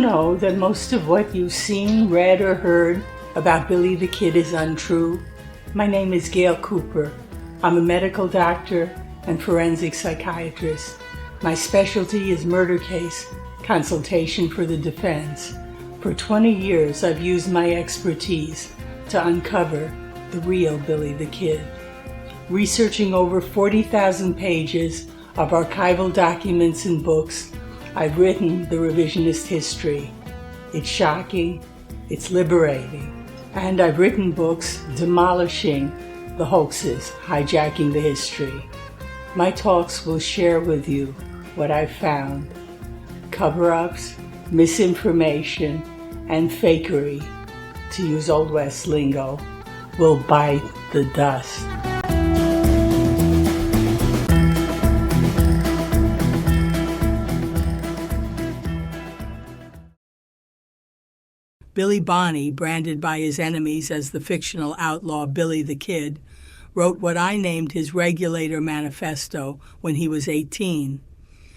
know that most of what you've seen, read, or heard about Billy the Kid is untrue? My name is Gail Cooper. I'm a medical doctor and forensic psychiatrist. My specialty is murder case consultation for the defense. For 20 years, I've used my expertise to uncover the real Billy the Kid. Researching over 40,000 pages of archival documents and books, I've written the revisionist history. It's shocking, it's liberating, and I've written books demolishing the hoaxes, hijacking the history. My talks will share with you what I've found. Cover-ups, misinformation, and fakery, to use Old West lingo, will bite the dust. Billy Bonney, branded by his enemies as the fictional outlaw Billy the Kid, wrote what I named his Regulator Manifesto when he was 18.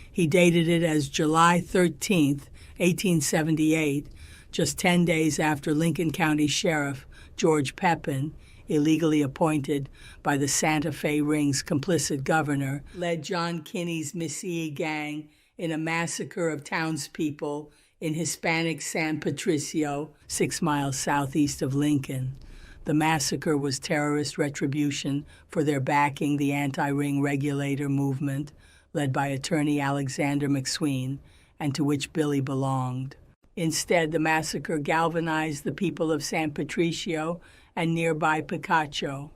He dated it as July 13th, 1878, just 10 days after Lincoln County Sheriff George Pepin, illegally appointed by the Santa Fe Ring's complicit governor, led John Kinney's Mississippi gang in a massacre of townspeople in Hispanic San Patricio, 6 miles southeast of Lincoln. The massacre was terrorist retribution for their backing the anti-ring regulator movement, led by attorney Alexander McSween, and to which Billy belonged. Instead, the massacre galvanized the people of San Patricio and nearby Picacho.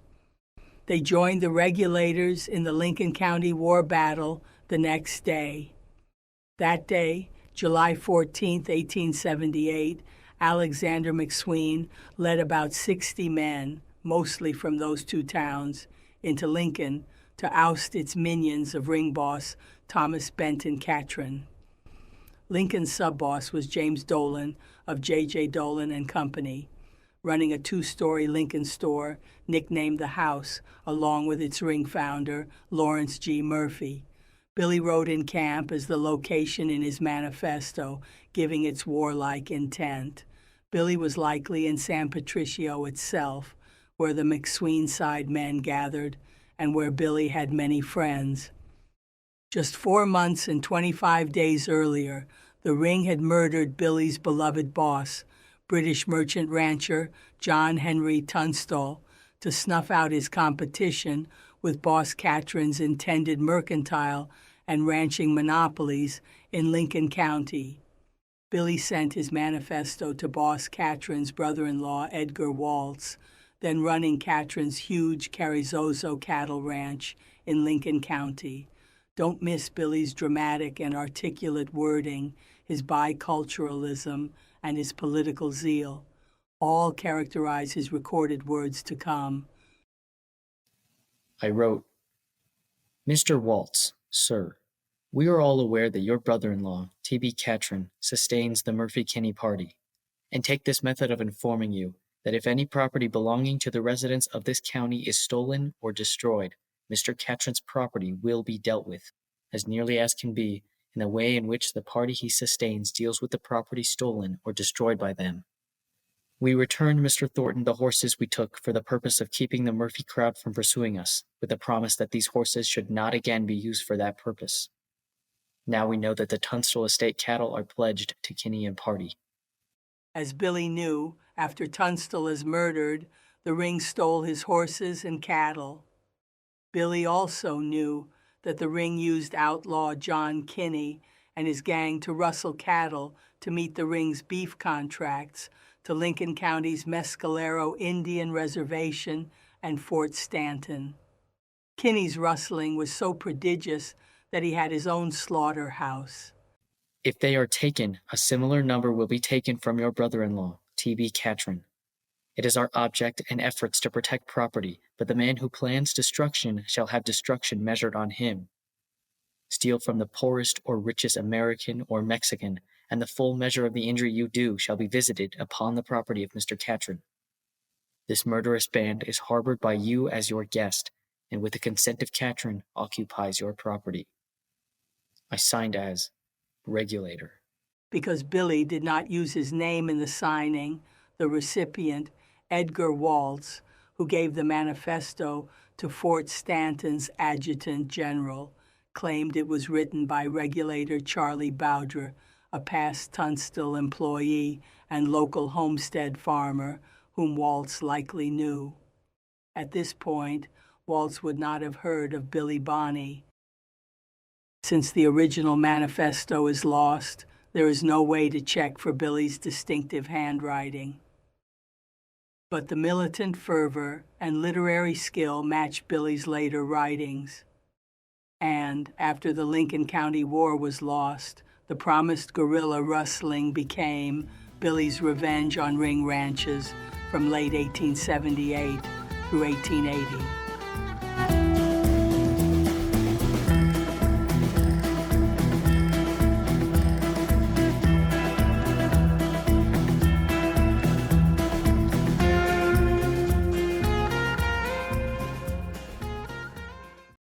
They joined the regulators in the Lincoln County war battle the next day. That day, July 14, 1878, Alexander McSween led about 60 men, mostly from those two towns, into Lincoln to oust its minions of ring boss Thomas Benton Catron. Lincoln's sub-boss was James Dolan of J.J. Dolan and Company, running a 2-story Lincoln store nicknamed The House, along with its ring founder, Lawrence G. Murphy. Billy wrote in camp as the location in his manifesto, giving its warlike intent. Billy was likely in San Patricio itself, where the McSween side men gathered and where Billy had many friends. Just 4 months and 25 days earlier, the ring had murdered Billy's beloved boss, British merchant rancher John Henry Tunstall, to snuff out his competition with Boss Catron's intended mercantile and ranching monopolies in Lincoln County. Billy sent his manifesto to Boss Catron's brother-in-law, Edgar Waltz, then running Catron's huge Carrizozo cattle ranch in Lincoln County. Don't miss Billy's dramatic and articulate wording, his biculturalism, and his political zeal. All characterize his recorded words to come. I wrote, Mr. Waltz, sir, we are all aware that your brother-in-law, T.B. Catron, sustains the Murphy-Kinney party, and take this method of informing you that if any property belonging to the residents of this county is stolen or destroyed, Mr. Catron's property will be dealt with, as nearly as can be, in the way in which the party he sustains deals with the property stolen or destroyed by them. We returned Mr. Thornton the horses we took for the purpose of keeping the Murphy crowd from pursuing us, with the promise that these horses should not again be used for that purpose. Now we know that the Tunstall estate cattle are pledged to Kinney and party. As Billy knew, after Tunstall is murdered, the ring stole his horses and cattle. Billy also knew that the ring used outlaw John Kinney and his gang to rustle cattle to meet the ring's beef contracts to Lincoln County's Mescalero Indian Reservation and Fort Stanton. Kinney's rustling was so prodigious that he had his own slaughterhouse. If they are taken, a similar number will be taken from your brother-in-law, T.B. Catron. It is our object and efforts to protect property, but the man who plans destruction shall have destruction measured on him. Steal from the poorest or richest American or Mexican, and the full measure of the injury you do shall be visited upon the property of Mr. Catron. This murderous band is harbored by you as your guest, and with the consent of Catron occupies your property. I signed as Regulator. Because Billy did not use his name in the signing, the recipient, Edgar Waltz, who gave the manifesto to Fort Stanton's adjutant general, claimed it was written by Regulator Charlie Bowdre, a past Tunstall employee and local homestead farmer whom Waltz likely knew. At this point, Waltz would not have heard of Billy Bonney. Since the original manifesto is lost, there is no way to check for Billy's distinctive handwriting. But the militant fervor and literary skill match Billy's later writings. And after the Lincoln County War was lost, the promised guerrilla rustling became Billy's revenge on ring ranches from late 1878 through 1880.